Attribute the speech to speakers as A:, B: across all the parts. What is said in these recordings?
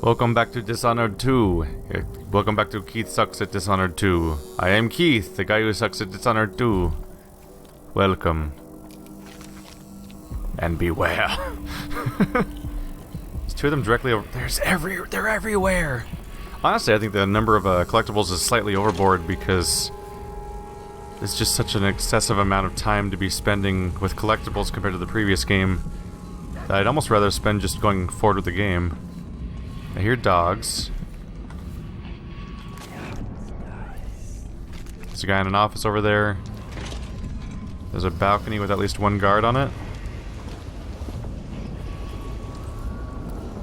A: Welcome back to Dishonored 2. Welcome back to Keith Sucks at Dishonored 2. I am Keith, the guy who sucks at Dishonored 2. Welcome. And beware. There's two of them directly over. They're everywhere. Honestly, I think the number of collectibles is slightly overboard because it's just such an excessive amount of time to be spending with collectibles compared to the previous game that I'd almost rather spend just going forward with the game. I hear dogs. There's a guy in an office over there. There's a balcony with at least one guard on it.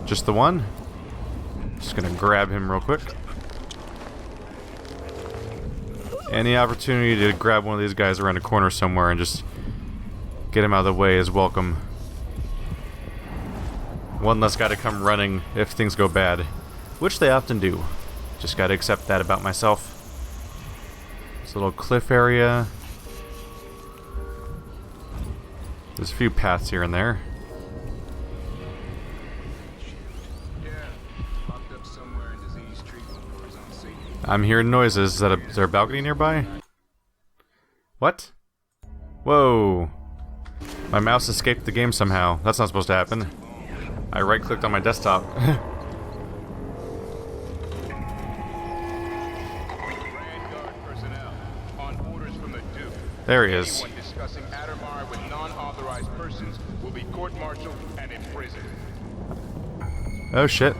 A: Just the one? Just gonna grab him real quick. Any opportunity to grab one of these guys around a corner somewhere and just get him out of the way is welcome. One less guy to come running if things go bad, which they often do. Just gotta accept that about myself. This little cliff area. There's a few paths here and there. I'm hearing noises. Is there a balcony nearby? What? Whoa. My mouse escaped the game somehow. That's not supposed to happen. I right-clicked on my desktop. There he is. Discussing Addermire with non-authorized persons will be court-martialed and imprisoned. Oh shit.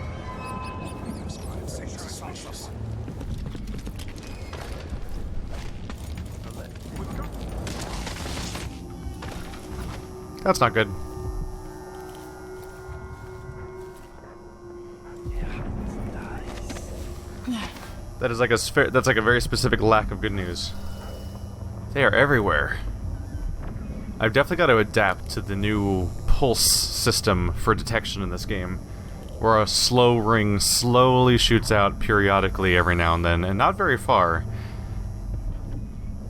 A: That's not good. That is like that's like a very specific lack of good news. They are everywhere. I've definitely got to adapt to the new pulse system for detection in this game, where a slow ring slowly shoots out periodically every now and then, and not very far,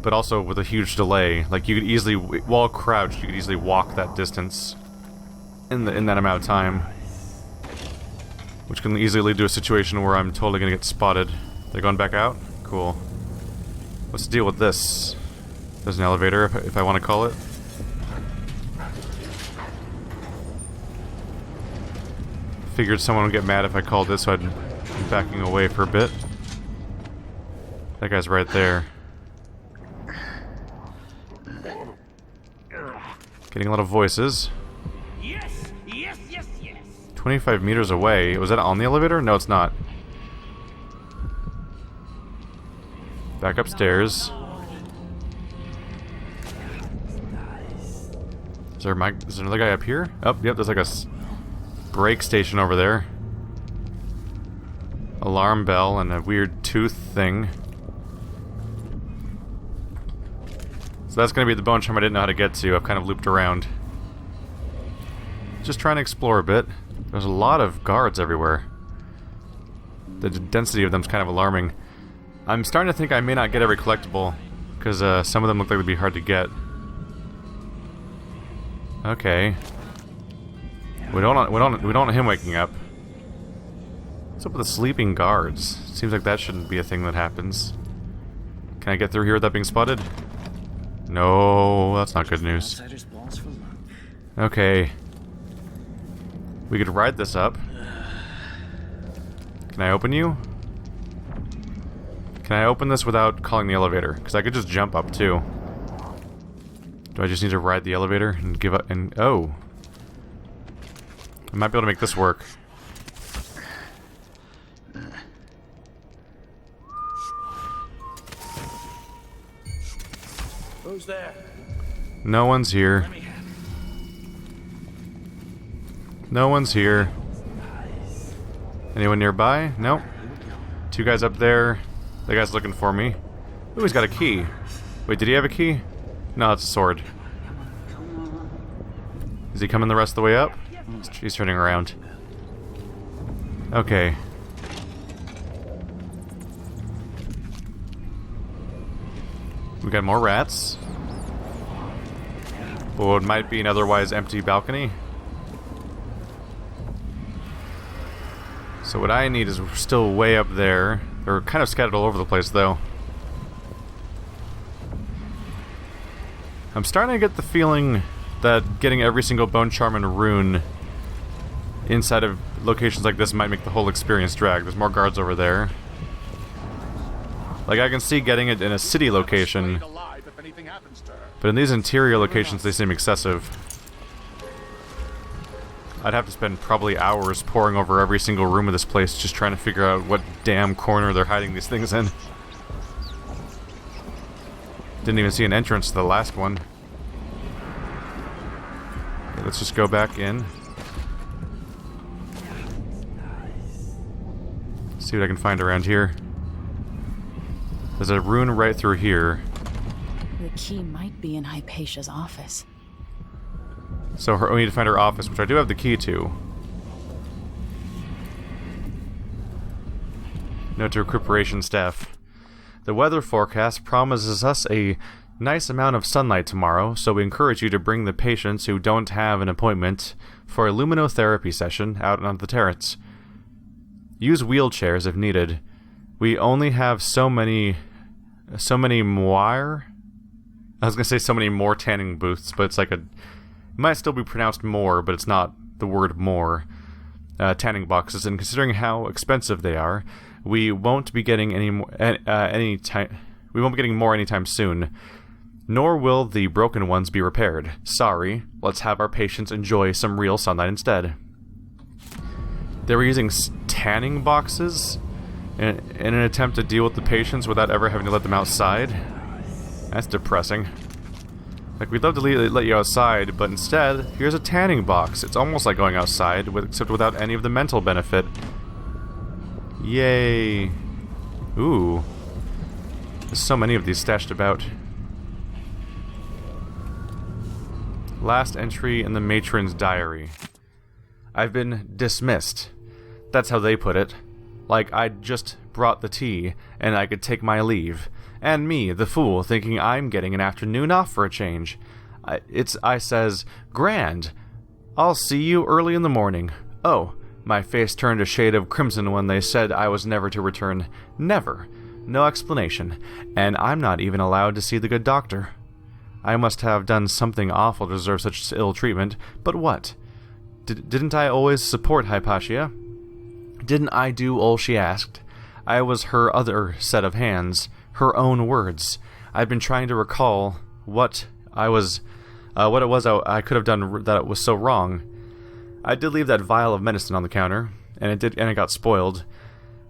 A: but also with a huge delay. Like you could easily, while crouched, you could easily walk that distance in that amount of time, which can easily lead to a situation where I'm totally gonna get spotted. They're going back out? Cool. What's the deal with this? There's an elevator, if I want to call it. Figured someone would get mad if I called this, so I'd be backing away for a bit. That guy's right there. Getting a lot of voices.
B: Yes, yes, yes, yes.
A: 25 meters away. Was that on the elevator? No, it's not. Back upstairs. Is there another guy up here? Oh, yep, there's like a brake station over there. Alarm bell and a weird tooth thing. So that's gonna be the bone charm I didn't know how to get to. I've kind of looped around. Just trying to explore a bit. There's a lot of guards everywhere. The density of them is kind of alarming. I'm starting to think I may not get every collectible, because some of them look like they'd be hard to get. Okay. We don't want him waking up. What's up with the sleeping guards? Seems like that shouldn't be a thing that happens. Can I get through here without being spotted? No, that's not good news. Okay. We could ride this up. Can I open you? Can I open this without calling the elevator? Because I could just jump up too. Do I just need to ride the elevator and give up? And oh, I might be able to make this work.
B: Who's there?
A: No one's here. No one's here. Anyone nearby? Nope. Two guys up there. The guy's looking for me. Ooh, he's got a key. Wait, did he have a key? No, it's a sword. Is he coming the rest of the way up? He's turning around. Okay. We got more rats. Well, it might be an otherwise empty balcony. So what I need is still way up there. They're kind of scattered all over the place, though. I'm starting to get the feeling that getting every single bone charm and rune inside of locations like this might make the whole experience drag. There's more guards over there. Like, I can see getting it in a city location, but in these interior locations they seem excessive. I'd have to spend probably hours poring over every single room of this place just trying to figure out what damn corner they're hiding these things in. Didn't even see an entrance to the last one. Okay, let's just go back in. See what I can find around here. There's a rune right through here.
C: The key might be in Hypatia's office.
A: So we need to find her office, which I do have the key to. Note to recuperation staff. The weather forecast promises us a nice amount of sunlight tomorrow, so we encourage you to bring the patients who don't have an appointment for a luminotherapy session out on the terrace. Use wheelchairs if needed. We only have so many more. I was gonna say so many more tanning booths, but it's like it might still be pronounced more, but it's not the word more. Tanning boxes, and considering how expensive they are, we won't be getting we won't be getting more anytime soon. Nor will the broken ones be repaired. Sorry. Let's have our patients enjoy some real sunlight instead. They were using tanning boxes in an attempt to deal with the patients without ever having to let them outside. That's depressing. Like, we'd love to let you outside, but instead, here's a tanning box. It's almost like going outside, except without any of the mental benefit. Yay. Ooh. There's so many of these stashed about. Last entry in the matron's diary. I've been dismissed. That's how they put it. Like I'd just brought the tea, and I could take my leave. And me, the fool, thinking I'm getting an afternoon off for a change. I says, grand. I'll see you early in the morning. Oh, my face turned a shade of crimson when they said I was never to return. Never. No explanation. And I'm not even allowed to see the good doctor. I must have done something awful to deserve such ill treatment, but what? Didn't I always support Hypatia? Didn't I do all she asked? I was her other set of hands, her own words. I've been trying to recall what it was I could have done that was so wrong. I did leave that vial of medicine on the counter, and it got spoiled,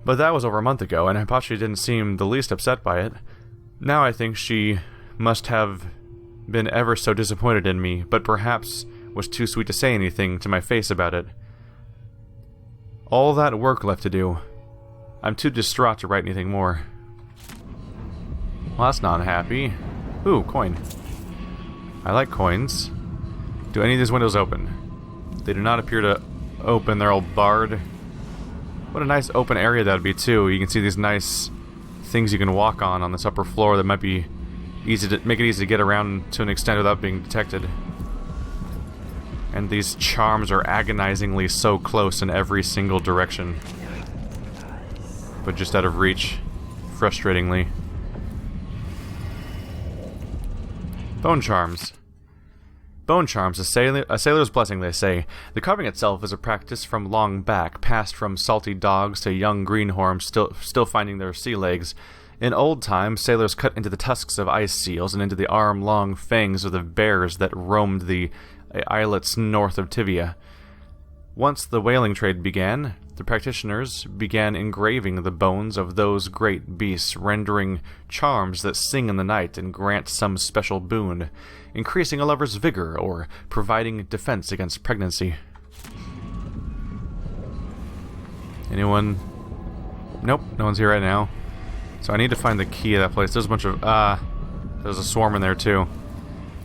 A: but that was over a month ago, and Hypatia didn't seem the least upset by it. Now I think she must have been ever so disappointed in me, but perhaps was too sweet to say anything to my face about it. All that work left to do. I'm too distraught to write anything more. Well, that's not happy. Ooh, coin. I like coins. Do any of these windows open? They do not appear to open. They're all barred. What a nice open area that would be, too. You can see these nice things you can walk on this upper floor that might be easy to make it easy to get around to an extent without being detected. And these charms are agonizingly so close in every single direction, but just out of reach, frustratingly. Bone charms. Bone charms, a sailor's blessing, they say. The carving itself is a practice from long back, passed from salty dogs to young greenhorns still finding their sea legs. In old times, sailors cut into the tusks of ice seals and into the arm-long fangs of the bears that roamed the islets north of Tivia. Once the whaling trade began, the practitioners began engraving the bones of those great beasts, rendering charms that sing in the night and grant some special boon, increasing a lover's vigor or providing defense against pregnancy. Anyone? Nope, no one's here right now. So I need to find the key of that place. There's a bunch of, there's a swarm in there too.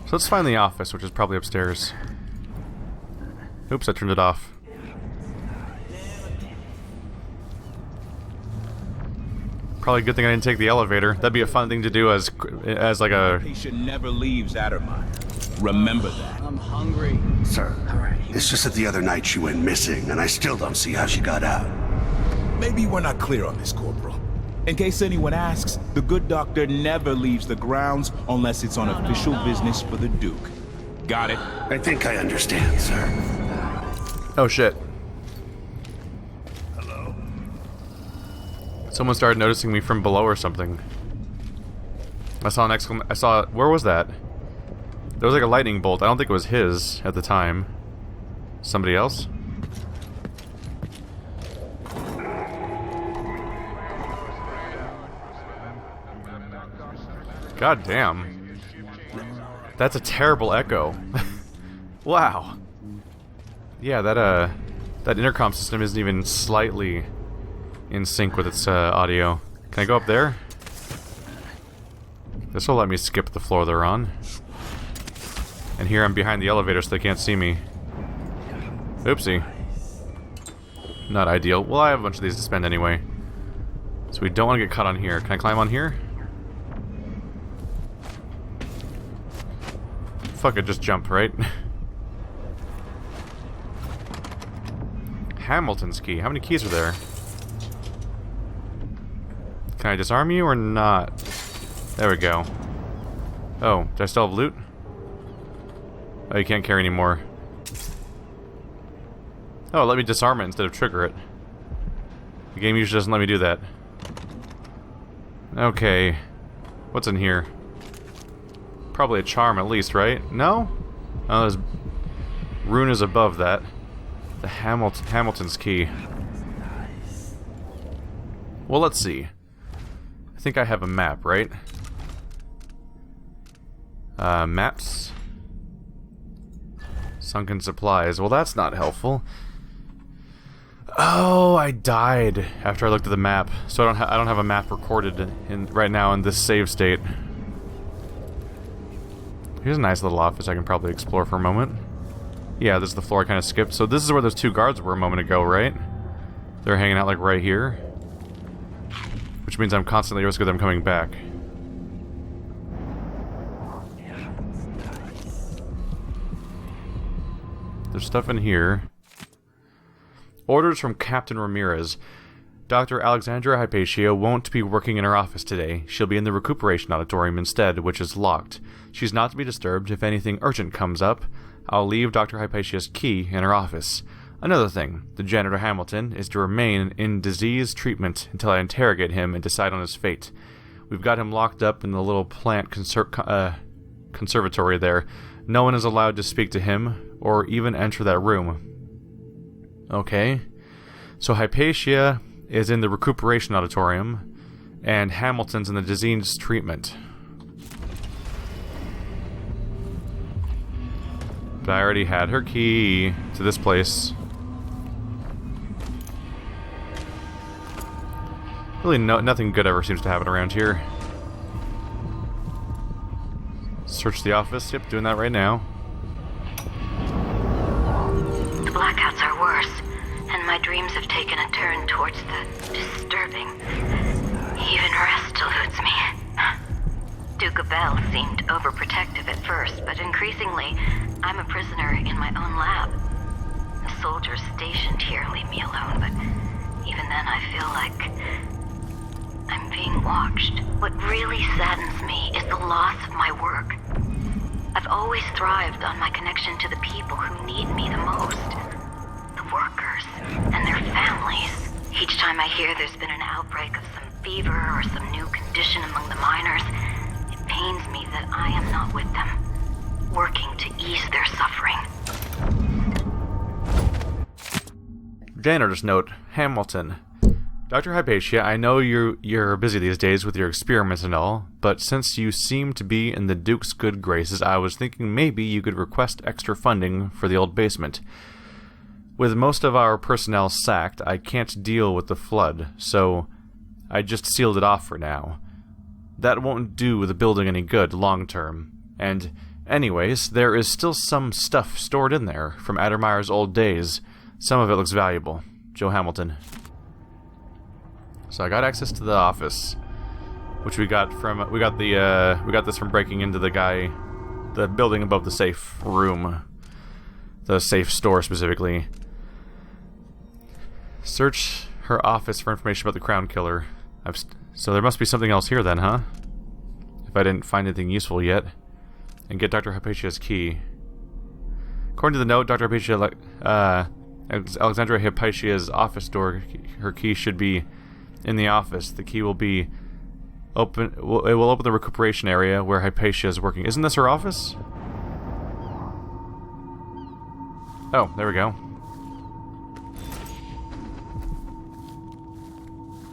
A: So let's find the office, which is probably upstairs. Oops, I turned it off. Probably a good thing I didn't take the elevator. That'd be a fun thing to do as like a...
D: Patient never leaves Addermire. Remember that.
E: I'm hungry.
F: Sir, it's just that the other night she went missing, and I still don't see how she got out.
D: Maybe we're not clear on this, Corporal. In case anyone asks, the good doctor never leaves the grounds unless it's on official business for the Duke. Got it?
B: I think I understand, sir.
A: Oh shit. Someone started noticing me from below or something. I saw an where was that? There was like a lightning bolt. I don't think it was his at the time. Somebody else? God damn. That's a terrible echo. Wow. Yeah, that intercom system isn't even slightly in sync with its audio. Can I go up there? This will let me skip the floor they're on. And here I'm behind the elevator so they can't see me. Oopsie. Not ideal. Well, I have a bunch of these to spend anyway. So we don't want to get caught on here. Can I climb on here? Fuck it, just jump, right? Hamilton's key. How many keys are there? Can I disarm you or not? There we go. Oh, do I still have loot? Oh, you can't carry anymore. Oh, let me disarm it instead of trigger it. The game usually doesn't let me do that. Okay. What's in here? Probably a charm at least, right? No? Oh, there's... Rune is above that. The Hamilton's key. Well, let's see. I think I have a map, right? Maps. Sunken supplies. Well, that's not helpful. Oh, I died after I looked at the map, so I don't have a map recorded right now in this save state. Here's a nice little office I can probably explore for a moment. Yeah, this is the floor I kind of skipped. So this is where those two guards were a moment ago, right? They're hanging out like right here, which means I'm constantly at risk of them coming back. There's stuff in here. Orders from Captain Ramirez. Dr. Alexandra Hypatia won't be working in her office today. She'll be in the recuperation auditorium instead, which is locked. She's not to be disturbed. If anything urgent comes up, I'll leave Dr. Hypatia's key in her office. Another thing, the janitor Hamilton is to remain in disease treatment until I interrogate him and decide on his fate. We've got him locked up in the little plant conservatory there. No one is allowed to speak to him or even enter that room. Okay. So Hypatia is in the recuperation auditorium, and Hamilton's in the disease treatment. But I already had her key to this place. Really, nothing good ever seems to happen around here. Search the office. Yep, doing that right now.
E: The blackouts are worse, and my dreams have taken a turn towards the disturbing. Even rest eludes me. Duke Bell seemed overprotective at first, but increasingly, I'm a prisoner in my own lab. The soldiers stationed here leave me alone, but even then I feel like I'm being watched. What really saddens me is the loss of my work. I've always thrived on my connection to the people who need me the most. The workers and their families. Each time I hear there's been an outbreak of some fever or some new condition among the miners, it pains me that I am not with them, working to ease their suffering.
A: Janitor's note, Hamilton. Dr. Hypatia, I know you're busy these days with your experiments and all, but since you seem to be in the Duke's good graces, I was thinking maybe you could request extra funding for the old basement. With most of our personnel sacked, I can't deal with the flood, so I just sealed it off for now. That won't do the building any good long term. And anyways, there is still some stuff stored in there from Addermeyer's old days. Some of it looks valuable. Joe Hamilton. So I got access to the office, which we got this from breaking into the building above the safe room, the safe store specifically. Search her office for information about the Crown Killer. So there must be something else here then, huh? If I didn't find anything useful yet. And get Dr. Hypatia's key. According to the note, Dr. Hypatia, Alexandria Hypatia's office door, her key should be in the office. The key will be open. It will open the recuperation area where Hypatia is working. Isn't this her office? Oh, there we go.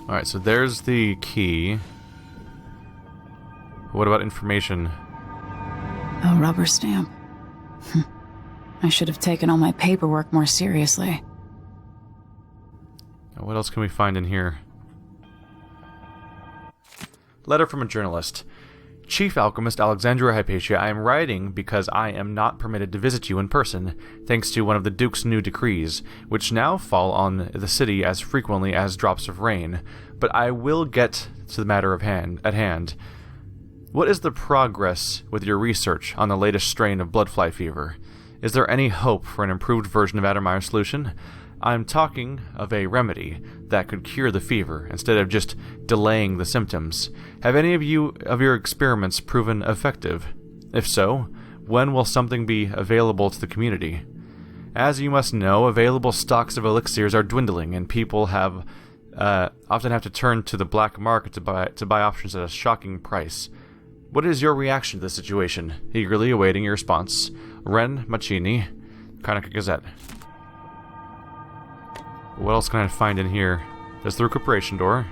A: Alright, so there's the key. What about information?
C: A rubber stamp. I should have taken all my paperwork more seriously.
A: Now, what else can we find in here? Letter from a journalist. Chief Alchemist Alexandria Hypatia, I am writing because I am not permitted to visit you in person, thanks to one of the Duke's new decrees, which now fall on the city as frequently as drops of rain. But I will get to the matter at hand. What is the progress with your research on the latest strain of bloodfly fever? Is there any hope for an improved version of Addermire's solution? I'm talking of a remedy that could cure the fever, instead of just delaying the symptoms. Have any of your experiments proven effective? If so, when will something be available to the community? As you must know, available stocks of elixirs are dwindling, and people often have to turn to the black market to buy options at a shocking price. What is your reaction to the situation? Eagerly awaiting your response. Ren Machini, Karnaca Gazette. What else can I find in here? There's the recuperation door.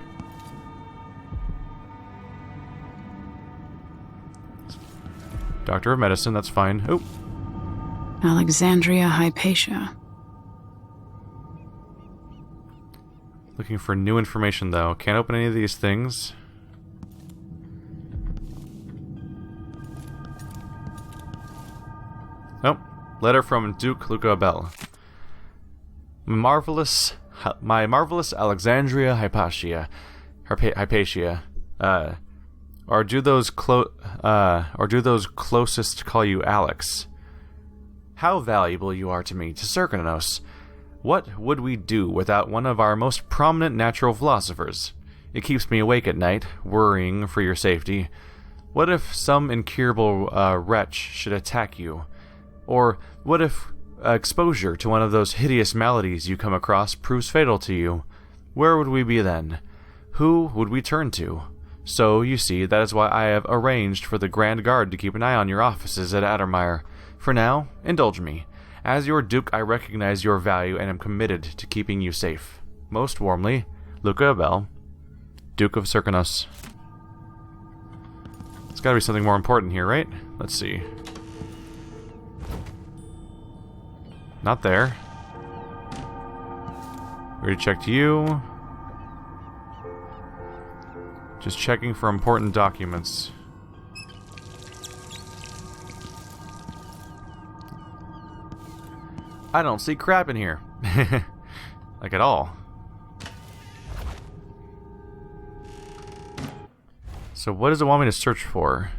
A: Doctor of Medicine, that's fine. Oh.
C: Alexandria Hypatia.
A: Looking for new information, though. Can't open any of these things. Nope. Letter from Duke Luca Abel. My marvelous Alexandria Hypatia. Or do those closest call you Alex? How valuable you are to me, to Serkanos. What would we do without one of our most prominent natural philosophers? It keeps me awake at night, worrying for your safety. What if some incurable wretch should attack you? Or what if exposure to one of those hideous maladies you come across proves fatal to you? Where would we be then? Who would we turn to? So, you see, that is why I have arranged for the Grand Guard to keep an eye on your offices at Addermire. For now, indulge me. As your Duke, I recognize your value and am committed to keeping you safe. Most warmly, Luca Abel, Duke of Serkanos. There's gotta be something more important here, right? Let's see. Not there. Already checked you. Just checking for important documents. I don't see crap in here. Like at all. So what does it want me to search for?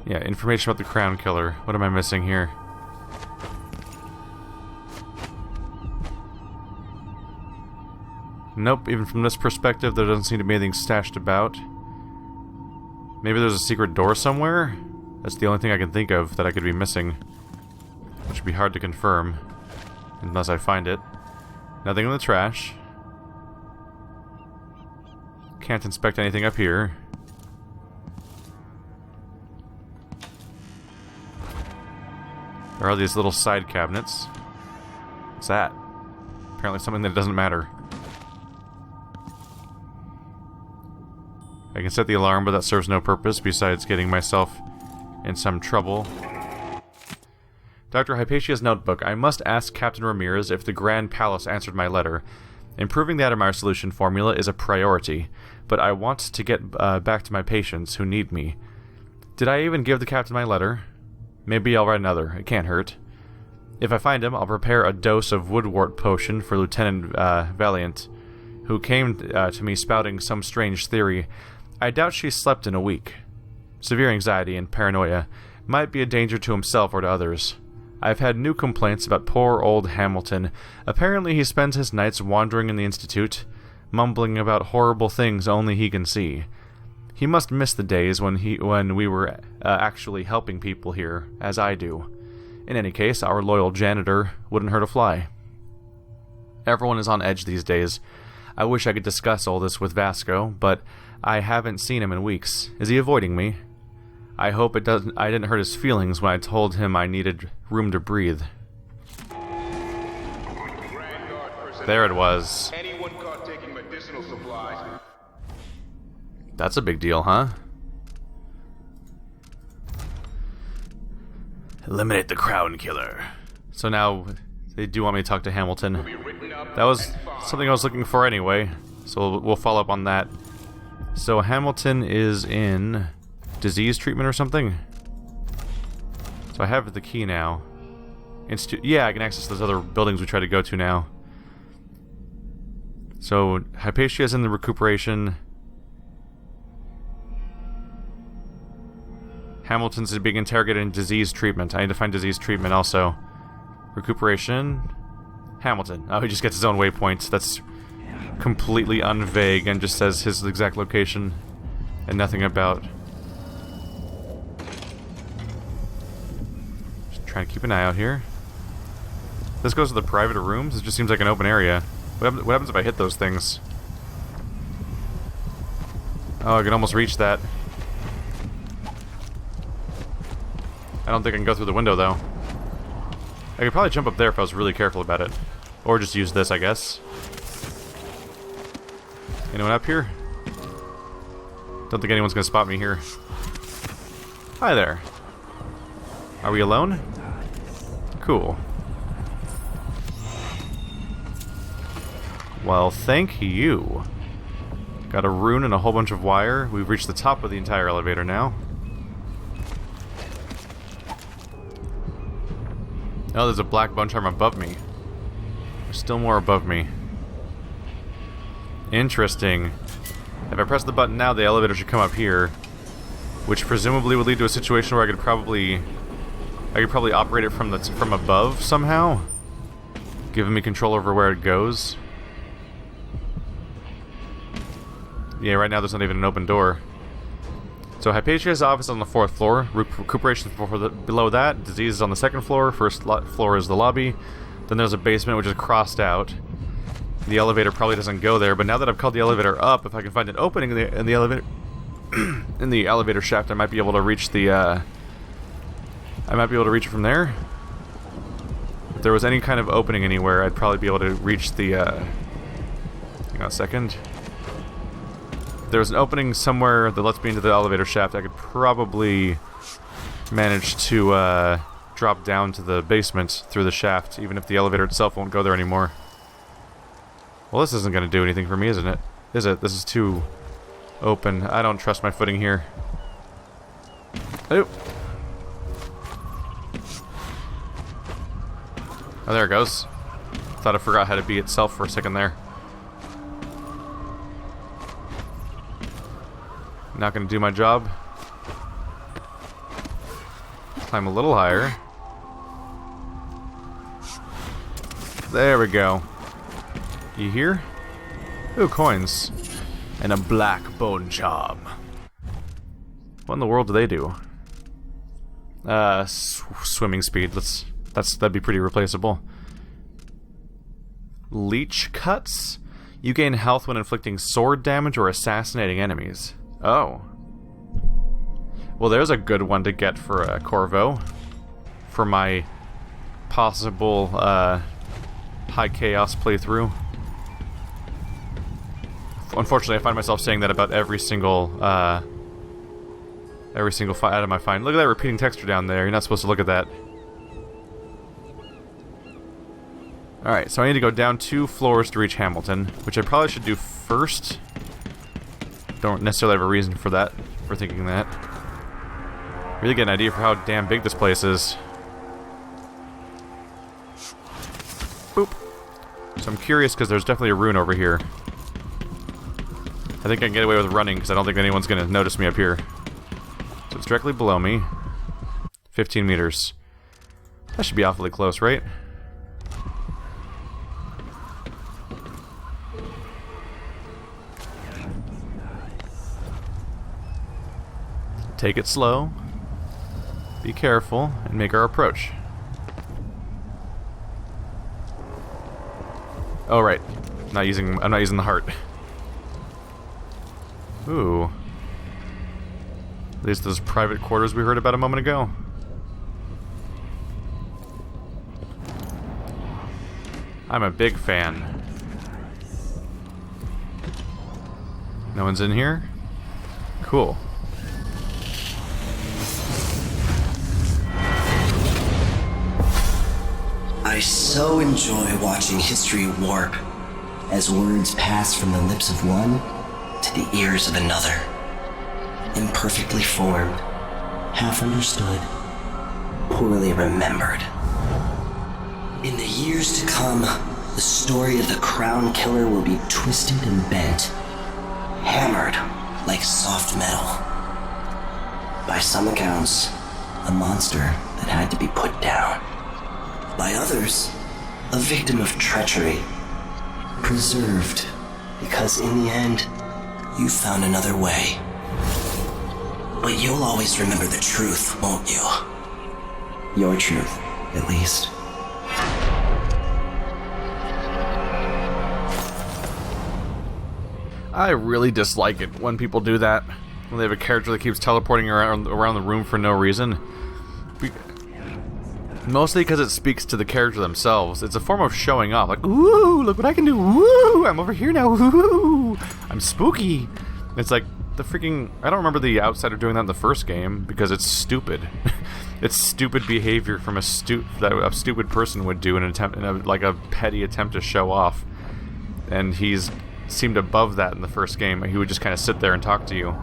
A: Yeah, information about the Crown Killer. What am I missing here? Nope, even from this perspective, there doesn't seem to be anything stashed about. Maybe there's a secret door somewhere? That's the only thing I can think of that I could be missing. Which would be hard to confirm. Unless I find it. Nothing in the trash. Can't inspect anything up here. There are these little side cabinets. What's that? Apparently something that doesn't matter. I can set the alarm, but that serves no purpose besides getting myself in some trouble. Dr. Hypatia's notebook. I must ask Captain Ramirez if the Grand Palace answered my letter. Improving the Addermire solution formula is a priority, but I want to get back to my patients who need me. Did I even give the captain my letter? Maybe I'll write another. It can't hurt. If I find him, I'll prepare a dose of woodwort potion for Lieutenant Valiant, who came to me spouting some strange theory. I doubt she slept in a week. Severe anxiety and paranoia might be a danger to himself or to others. I've had new complaints about poor old Hamilton. Apparently he spends his nights wandering in the Institute, mumbling about horrible things only he can see. He must miss the days when we were actually helping people here, as I do. In any case, our loyal janitor wouldn't hurt a fly. Everyone is on edge these days. I wish I could discuss all this with Vasco, but I haven't seen him in weeks. Is he avoiding me? I hope I didn't hurt his feelings when I told him I needed room to breathe. There it was.
D: Anyone caught taking medicinal supplies?
A: That's a big deal, huh? Eliminate the crown killer. So now they do want me to talk to Hamilton. That was something I was looking for anyway, so we'll follow up on that. So Hamilton is in disease treatment or something? So I have the key now. Yeah, I can access those other buildings we tried to go to now. So Hypatia is in the recuperation. Hamilton's being interrogated in disease treatment. I need to find disease treatment also. Recuperation. Hamilton. Oh, he just gets his own waypoint. That's completely unvague and just says his exact location and nothing about. Just trying to keep an eye out here. This goes to the private rooms. It just seems like an open area. What happens if I hit those things? Oh, I can almost reach that. I don't think I can go through the window, though. I could probably jump up there if I was really careful about it. Or just use this, I guess. Anyone up here? Don't think anyone's gonna spot me here. Hi there. Are we alone? Cool. Well, thank you. Got a rune and a whole bunch of wire. We've reached the top of the entire elevator now. Oh, there's a black bone charm above me. There's still more above me. Interesting. If I press the button now, the elevator should come up here, which presumably would lead to a situation where I could probably operate it from above somehow, giving me control over where it goes. Yeah, right now there's not even an open door. So Hypatia's office on the 4th floor, recuperation below that, disease is on the 2nd floor, first floor is the lobby, then there's a basement which is crossed out. The elevator probably doesn't go there, but now that I've called the elevator up, if I can find an opening in the elevator in the elevator shaft, I might be able to reach the I might be able to reach it from there. If there was any kind of opening anywhere, I'd probably be able to reach the hang on a second. If there was an opening somewhere that lets me into the elevator shaft, I could probably manage to drop down to the basement through the shaft, even if the elevator itself won't go there anymore. Well, this isn't going to do anything for me, isn't it? Is it? This is too open. I don't trust my footing here. Oh. Oh, there it goes. Thought I forgot how to be itself for a second there. Not going to do my job. Climb a little higher. There we go. You hear? Ooh, coins. And a black bone charm. What in the world do they do? Swimming speed. That'd be pretty replaceable. Leech cuts? You gain health when inflicting sword damage or assassinating enemies. Oh. Well, there's a good one to get for Corvo. For my possible high chaos playthrough. Unfortunately, I find myself saying that about every single item I find. Look at that repeating texture down there. You're not supposed to look at that. Alright, so I need to go down 2 floors to reach Hamilton, which I probably should do first. Don't necessarily have a reason for that, for thinking that. Really get an idea for how damn big this place is. Boop. So I'm curious because there's definitely a rune over here. I think I can get away with running because I don't think anyone's going to notice me up here. So it's directly below me. 15 meters. That should be awfully close, right? Take it slow, be careful, and make our approach. Oh right, I'm not using the heart. Ooh, at least those private quarters we heard about a moment ago. I'm a big fan. No one's in here? Cool.
F: I so enjoy watching history warp as words pass from the lips of one to the ears of another. Imperfectly formed, half understood, poorly remembered. In the years to come, the story of the Crown Killer will be twisted and bent, hammered like soft metal. By some accounts, a monster that had to be put down. By others, a victim of treachery, preserved because in the end, you found another way. But you'll always remember the truth, won't you? Your truth, at least.
A: I really dislike it when people do that. When they have a character that keeps teleporting around the room for no reason. Mostly because it speaks to the character themselves. It's a form of showing off. Like, ooh, look what I can do. Ooh, I'm over here now. Ooh, I'm spooky. It's like the freaking... I don't remember the Outsider doing that in the first game because it's stupid. It's stupid behavior from that a stupid person would do in like a petty attempt to show off. And he's seemed above that in the first game. He would just kind of sit there and talk to you.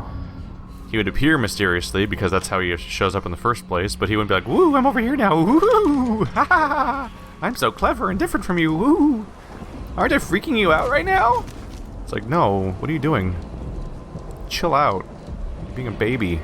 A: He would appear mysteriously, because that's how he shows up in the first place, but he wouldn't be like, woo, I'm over here now, woo, ha ha ha, I'm so clever and different from you, woo, aren't I freaking you out right now? It's like, no, what are you doing? Chill out, you're being a baby.